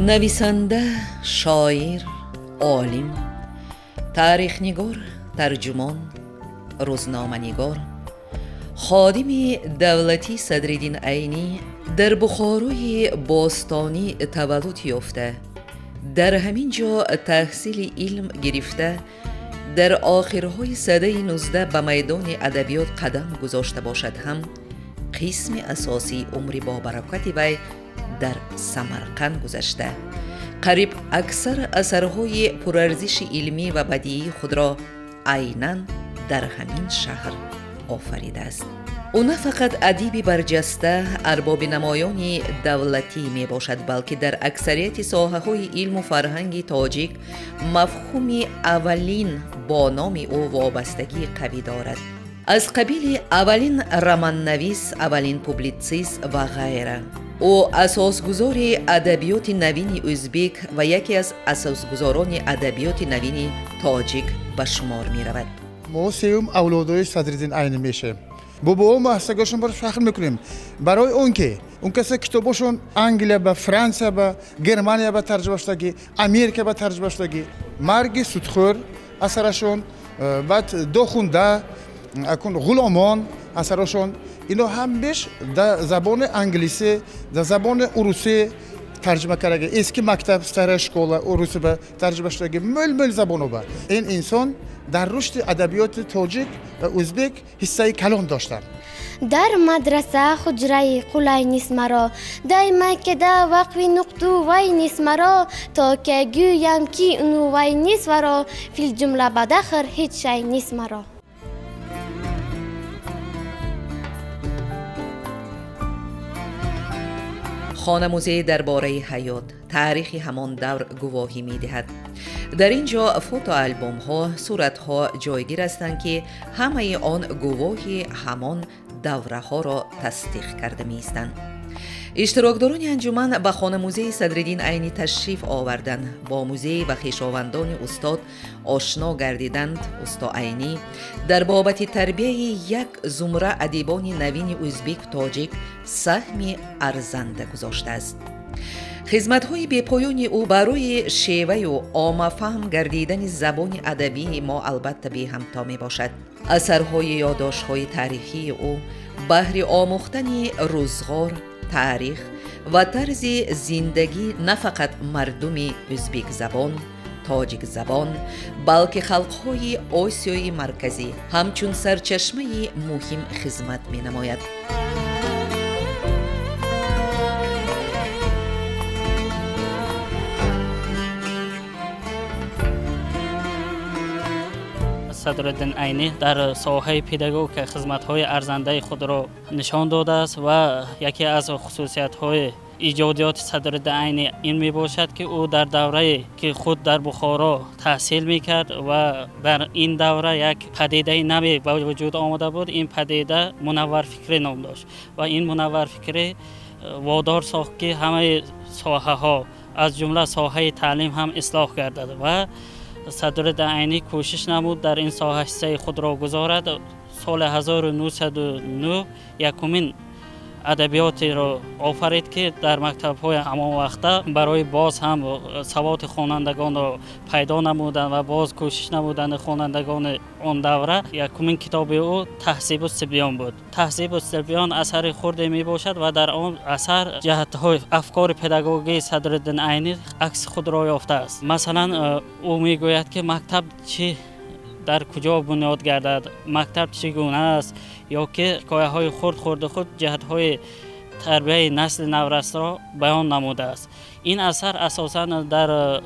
نویسنده، شاعر، عالم، تاریخ‌نگار، ترجمان، روزنامه‌نگار، خادم دولتی صدرالدین عینی در بخارای باستانی تولد یافته، در همین جا تحصیل علم گرفته، در آخرهای سده 19 به میدان ادبیات قدم گذاشته باشد هم قسم اساسی عمر با برکت وی در سمرقند گذشته. قریب اکثر اثرهای پرارزش علمی و بدیعی خود را عیناً در همین شهر آفریده است. او نه فقط ادیب برجسته، ارباب نمایان دولتی می باشد، بلکه در اکثریت ساحه‌های علم و فرهنگ تاجیک مفهوم اولین با نام او وابستگی قوی دارد. از قبیل اولین رمان‌نویس، اولین پوبلیتسیست و غیره. او اساسگزار ادبیات نوین ازبک و یکی از اساسگزاران ادبیات نوین تاجیک به شمار می رود. ما سوم اولادای صدرالدین عینی میشه. بابا ما هستگاشون برای فخر میکنیم، برای اون کسی کتابشون انگلیس به فرانسه به گرمانیا به ترجمه شدگی، امریکا به ترجمه شدگی، مرگ سودخور اثرشون، بعد دو خونده اکن غلامان اثرشون، اینا هم بیش در زبان انگلیسی، در زبان روسی ترجمه کرده. اسکی مکتب سر شکل روسی به ترجمه شده مل زبانو با. این انسان در رشد ادبیات تاجیک و ازبک حصه کلان داشتند. در مدرسه حجره قلای نیست مرا، دایما که دا وقوی نقطو وای نیست مرا، تا که گویم کی اونو وای نیست ورا، فی الجمله بداخر هیچ شای نیست مرا. خانموزه درباره حیات، تاریخ همان دور گواهی می دهد. در اینجا فوتو آلبوم ها، صورت ها جایگیر هستند که همه آن گواهی همان دوره ها را تصدیق کرده می ایستند. اشتراکداران انجمن به خانموزه صدرالدین عینی تشریف آوردند، با موزه و خویشاوندان استاد آشنا گردیدند. استاد عینی در بابت تربیه یک زمره ادیبان نوین ازبک تاجیک سهمی ارزنده گذاشته است. خدمت‌های بی‌پایان او برای شیوه و عامه فهم گردیدن زبان ادبی ما البته بی همتا می باشد. اثرهای یادداشت‌های تاریخی او بهر آموختن روزگار، تاریخ و طرز زندگی نه فقط مردم ازبک زبان، تاجیک زبان، بلکه خلق‌های آسیای مرکزی همچون سرچشمه مهم خدمت می‌نماید. صدرالدین عینی در ساحه پداگوژیک خدمت‌های ارزنده خود را نشان داده است و یکی از خصوصیت‌های ایجادیات صدرالدین عینی این میباشد که او در دوره که خود در بخارا تحصیل میکرد و در این دوره یک پدیده نوی به وجود آمده بود. این پدیده منور فکری نام داشت و این منور فکری وادار ساخت که همه ساحه ها از جمله ساحه تعلیم هم اصلاح گردد و صدرالدین عینی کوشش نمود در این ساحه حصه خود را گذارد. سال 1909 یکمین ادبیاتی را آفرید که در مکتب‌های همان وقته برای باز هم سواد خوانندگان را پیدا نمودند و باز کوشش نمودند خوانندگان آن دوره. یکمین کتاب او تهذیب الصبیان بود. تهذیب الصبیان اثر خرد می باشد و در آن اثر جهت‌های افکار پداگوژی صدرالدین عینی عکس خود را یافته است. مثلا او می گوید که مکتب چی در کجا بنیاد گردد، مکتب چگونه است، یا که حکایه‌های خرد خود جهت‌های تربیت نسل نورست را بیان نموده است. این اثر اساساً در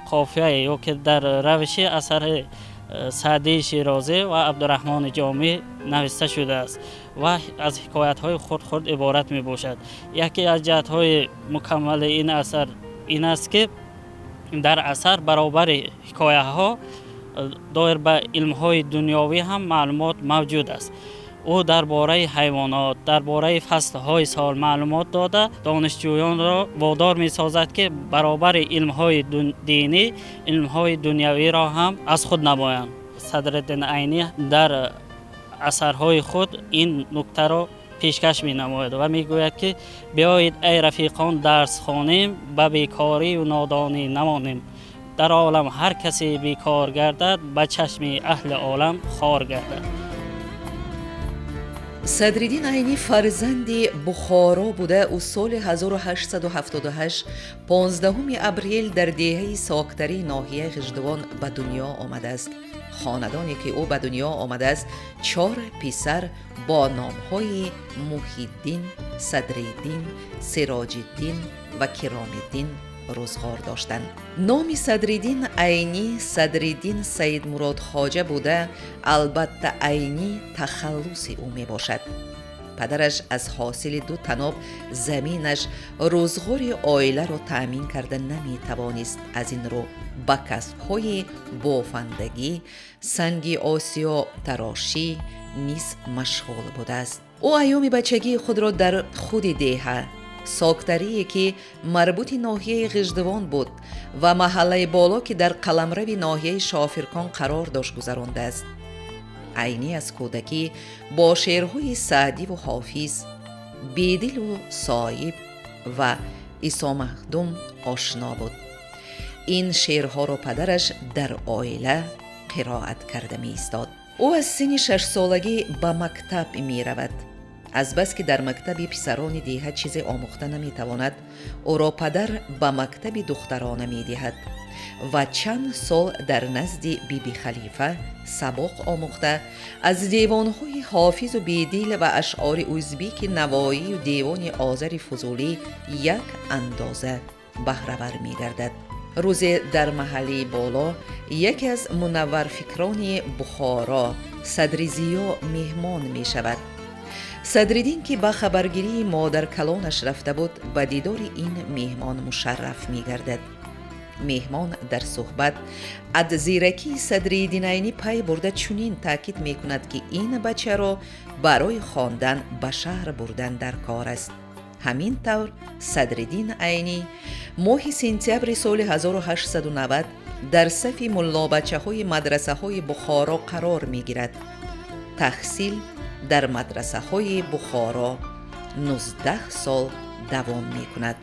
قافیه یا که در روش اثر سعدی شیرازی و عبدالرحمن جامی نوشته شده است و از حکایت‌های خرد عبارت می باشد. یکی از جهت‌های مکمل این اثر این است که در اثر برابر حکایه‌ها دایر به علم‌های دنیاوی هم معلومات موجود است. او درباره حیوانات، درباره فصل‌های سال معلومات داده دانشجویان را وادار می‌سازد که برابر علم‌های دینی، علم‌های دنیوی را هم از خود نمایند. صدرالدین عینی در اثرهای خود این نکته را پیشکش می نماید و می گوید که بیایید ای رفیقان درس خوانیم، به بیکاری و نادانی نمانیم. در عالم هر کسی بیکار گردد، به چشم اهل عالم خار گردد. صدرالدین عینی فرزندی بخارا بوده. او سال 1878 15 اپریل در دهه ساکتری ناحیه غژدوان به دنیا آمده است. خاندانی که او به دنیا آمده است 4 پسر با نام‌های محی‌الدین، صدرالدین، سراج‌الدین و کرام‌الدین روزگار داشتند. نام صدرالدین عینی صدرالدین سید مراد خواجه بوده. البته عینی تخلص او می باشد. پدرش از حاصل 2 تناب زمینش روزگار عائله را تأمین کرده نمی توانست. از این رو به کسب‌های بافندگی، سنگ آسیا تراشی نیز مشغول بوده است. او ایام بچگی خود را در خود دهه ساکتری که مربوط ناحیه غژدوان بود و محله بالا که در قلمرو ناحیه شافرکان قرار داشت گذرانده است. عینی از کودکی با شعرهای سعدی و حافظ، بیدل و صایب و عیسی مخدوم آشنا بود. این شعرها را پدرش در عائله قرائت کرده می ایستاد. او از سن 6 سالگی به مکتب می رود. از بس که در مکتب پسران دیه چیزی آموخته نمی تواند، او را پدر به مکتب دخترانه می دهد و چند سال در نزد بیبی خلیفه سبق آموخته از دیوانهای حافظ و بیدل و اشعار ازبیک نوایی و دیوان آذر فضولی یک اندازه بهره‌ور می گردد. روزی در محله بالا یکی از منور فکران بخارا صدرضیا مهمان می شود. صدرالدین که به خبرگیری مادر کلانش رفته بود به دیدار این مهمان مشرف می گردد. مهمان در صحبت از زیرکی صدرالدین عینی پی برده چنین تاکید می کند که این بچه را برای خواندن به شهر بردن در کار است. همین طور صدرالدین عینی ماه سپتامبر سال 1890 در صف ملا بچه های مدرسه های بخارا قرار می گیرد. تحصیل در مدرسه های بخارا 19 سال دوام می کند.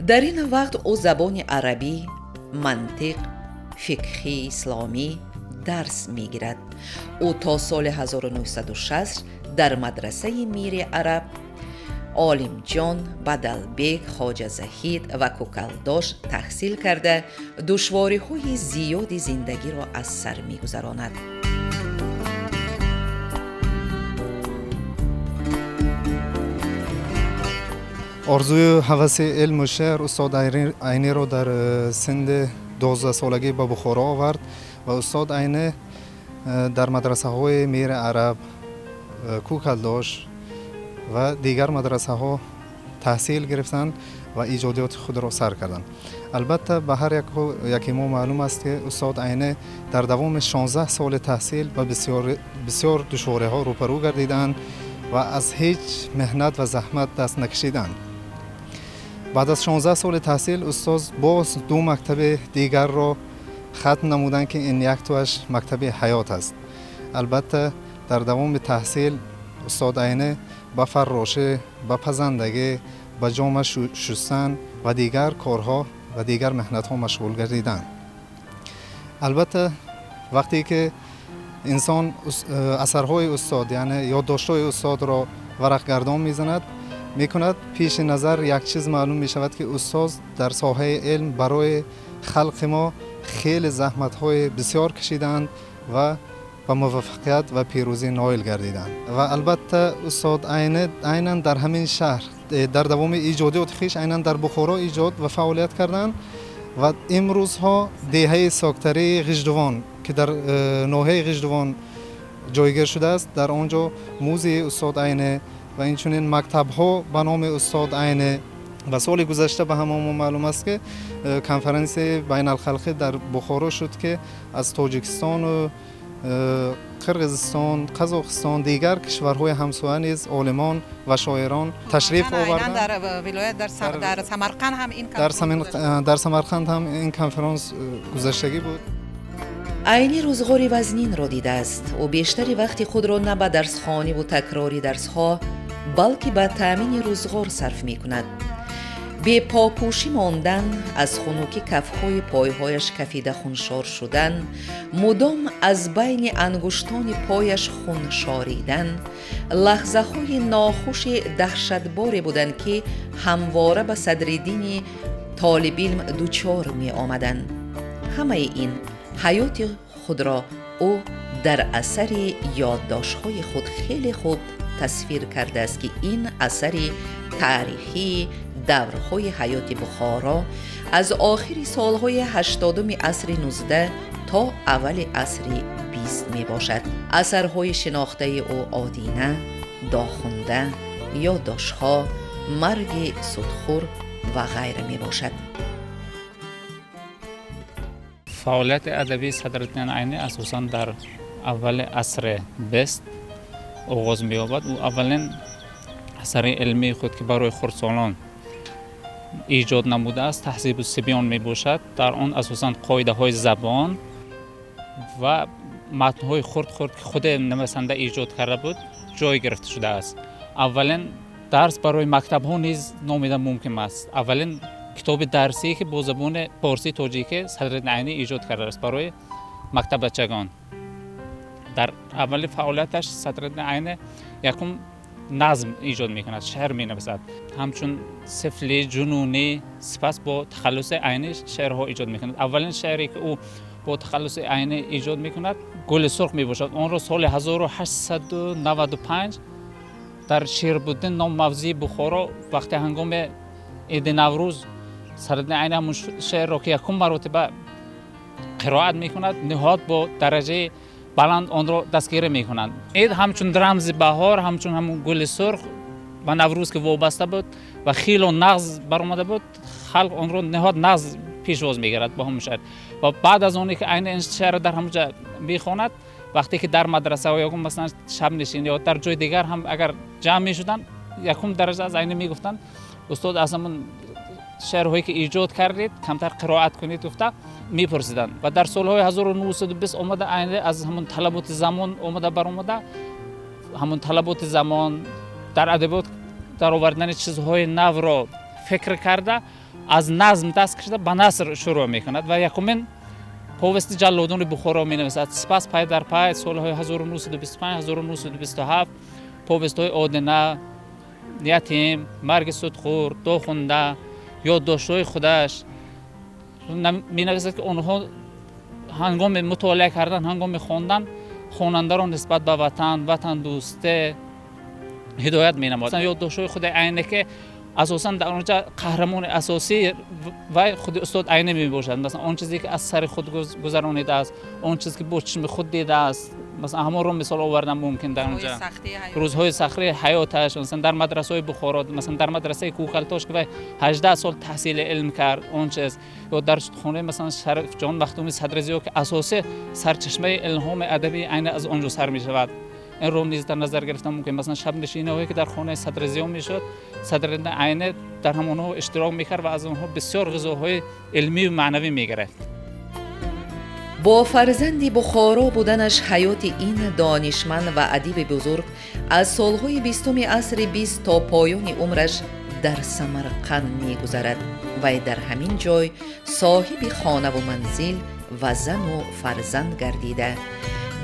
در این وقت او زبان عربی، منطق، فقه اسلامی درس می گیرد. او تا سال 1960 در مدرسه میر عرب، عالم جان، بدلبیگ، خواجه زهید و کوکلداش تحصیل کرده دشواری های زیادی زندگی را از سر می گذراند. آرزوی هوس علم و شعر استاد عینی را در سن 12 سالگی به بخارا آورد و استاد عینی در مدرسه های میر عرب، کوکلداش و دیگر مدرسه ها تحصیل گرفتند و ایجادیات خود را سر کردند. البته به هر یکی ما معلوم است که استاد عینی در دوام 16 سال تحصیل و بسیار دشواری ها روبرو گردیدند و از هیچ مهنت و زحمت دست نکشیدند. بعد از 16 سال تحصیل استاد باز 2 مکتب دیگر را ختم نمودند که این یک توش مکتب حیات است. البته در دوام تحصیل استاد عینی به فراشه، به پزندگی، به جامه شستن و دیگر کارها و دیگر مهنت‌ها مشغول گردیدند. البته وقتی که انسان اثرهای استاد یعنی یادداشت‌های استاد را ورقگردان می‌زند، می‌کند پیش نظر یک چیز معلوم می‌شود که استاد در ساحه علم برای خلق ما خیلی زحمت‌های بسیار کشیدند و با موفقیت و پیروزی نایل گردیدند. و البته استاد عیناً در همین شهر در دوام ایجادیات خویش عیناً در بخارا ایجاد و فعالیت کردند و امروزها دهه ساکتری غژدوان که در ناحیه غژدوان جایگیر شده است، در آنجا موزه استاد عینی و اینچنین مکتب‌ها به نام استاد عینی و سال گذشته به همه معلوم است که کنفرانس بین الخلقی در بخارا شد که از تاجیکستان و قرقیزستان، قزاقستان، دیگر کشورهای همسایه نیز عالمان و شاعران تشریف آوردند. در ولایت در سمرقند هم این در سمرقند هم این کنفرانس گذشتگی بود. عینی روزگاری وزنین را دیده است و بیشتری وقتی خود را نه به درسخوانی و تکراری درسها بلکه به تأمین روزگار صرف می کند. بی پاپوشی ماندن، از خنوکی کفهای پایهایش کفیده خونشار شدن، مدام از بین انگشتان پایش خون شاریدن، لحظه های ناخوش دهشتباری بودند که همواره به صدرالدین طالب علم دوچار می آمدند. همه این حیات خود را او در اثر یادداشت‌های خود خیلی خوب تصویر کرده است که این اثر تاریخی دورهای حیات بخارا از آخر سالهای 80 عصر 19 تا اول عصر 20 می باشد. اثرهای شناخته او آدینه، داخونده، یادداشت‌ها، مرگ سودخور و غیره می باشد. فعالیت ادبی صدرالدین عینی اساساً در اول عصر 20 آغاز می‌یابد. او اولین اثر علمی خود که برای خردسالان ایجاد نموده است تهذیب الصبیان میباشد. در آن اساساً قاعده های زبان و متن های خرد که خود نویسنده ایجاد کرده بود جای گرفته شده است. اولین درس برای مکتب ها نیز نامیده ممکن است. اولین کتاب درسی که با زبان فارسی تاجیکی صدرالدین عینی ایجاد کرده است برای مکتب بچگان. در اول فعالیتش صدرالدین عینی یکم نظم ایجاد میکند، شعر مینویسد، همچون سفلی، جنونی، سپس با تخلص عینی شعرها ایجاد میکند. اولین شعری که او با تخلص عینی ایجاد میکند گل سرخ میباشد. آن را سال 1895 در شیربودین نام موضع بخارا وقتی هنگام عید نوروز صدرالدین عینی همون شعر را که یکم مرتبه قرائت میکند نهاد با درجه بلند آن را دستگیری میکنند. عید همچون رمز بهار، همچون همون گل سرخ و نوروز که وابسته بود و خیل و نغز برآمده بود، خلق آن را نهاد نغز پیشواز میگیرد با همون شعر. و بعد از اونی که عین این شعر در همونجا میخواند، وقتی که در مدرسه و یکم مثلا شب نشین یا در جای دیگر هم اگر جمع میشدن یکم درجه از عین میگفتند استاد از همون شعرهایی که ایجاد کردید کمتر قرائت کنید گفته میپرسیدند. و در سالهای 1920 آمده عینی از همون طلبات زمان آمده برآمده، همون طلبات زمان در ادبیات در آوردن چیزهای نو را فکر کرده، از نظم دست کشیده به نثر شروع میکند و یکمین پوست جلادان بخارا مینویسد. سپس پای در پای سالهای 1925 1927 پوست‌های آدینه، یتیم، مرگ سودخور، داخونده، یادداشت‌های خودش مینویسد که آنها هنگام مطالعه کردن، هنگام خواندن خواننده را نسبت به وطن دوستی هدایت مینماید. یادداشت‌های خود عینی که اساساً در اونجا قهرمان اساسی و خود استاد عینی میباشد. مثلا آن چیزی که از سر خود گذرانیده است، آن چیزی که با چشم خود دیده است، مثلا همون رو مثال آوردن ممکن در اونجا روزهای سختی حیاتش. مثلا در مدرسه بخارا، مثلا در مدرسه کوکلتاش که 18 سال تحصیل علم کرد اون چیز، یا در خانه مثلا شریف جان مختومی صدرزیو که اساس سرچشمه الهام ادبی عین از اونجا سر میشود. این رو نیز در نظر گرفتم ممکن مثلا شب نشینی‌هایی که در خانه صدرزیو میشد صدرالدین عینی در همونها اشتراک میکرد و از اونها بسیار غذاهای علمی و معنوی میگرفت. با فرزندی بخارا بودنش حیات این دانشمند و ادیب بزرگ از سالهای 20 عصر 20 تا پایان عمرش در سمرقند می‌گذرد و در همین جای صاحب خانه و منزل و زن و فرزند گردیده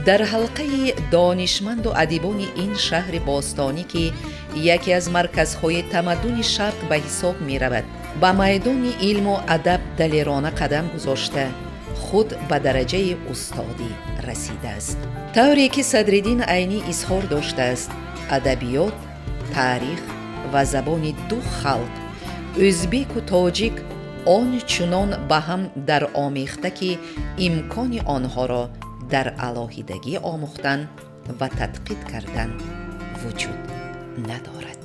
در حلقه دانشمند و ادیبان این شهر باستانی که یکی از مرکزهای تمدن شرق به حساب می رود به میدان علم و ادب دلیرانه قدم گذاشته خود به درجه استادی رسیده است. طوری که صدرالدین عینی اظهار داشته است ادبیات، تاریخ و زبان دو خلق ازبک و تاجیک آن چنان به هم در آمیخته که امکان آنها را در علاهیدگی آموختن و تدقیق کردن وجود ندارد.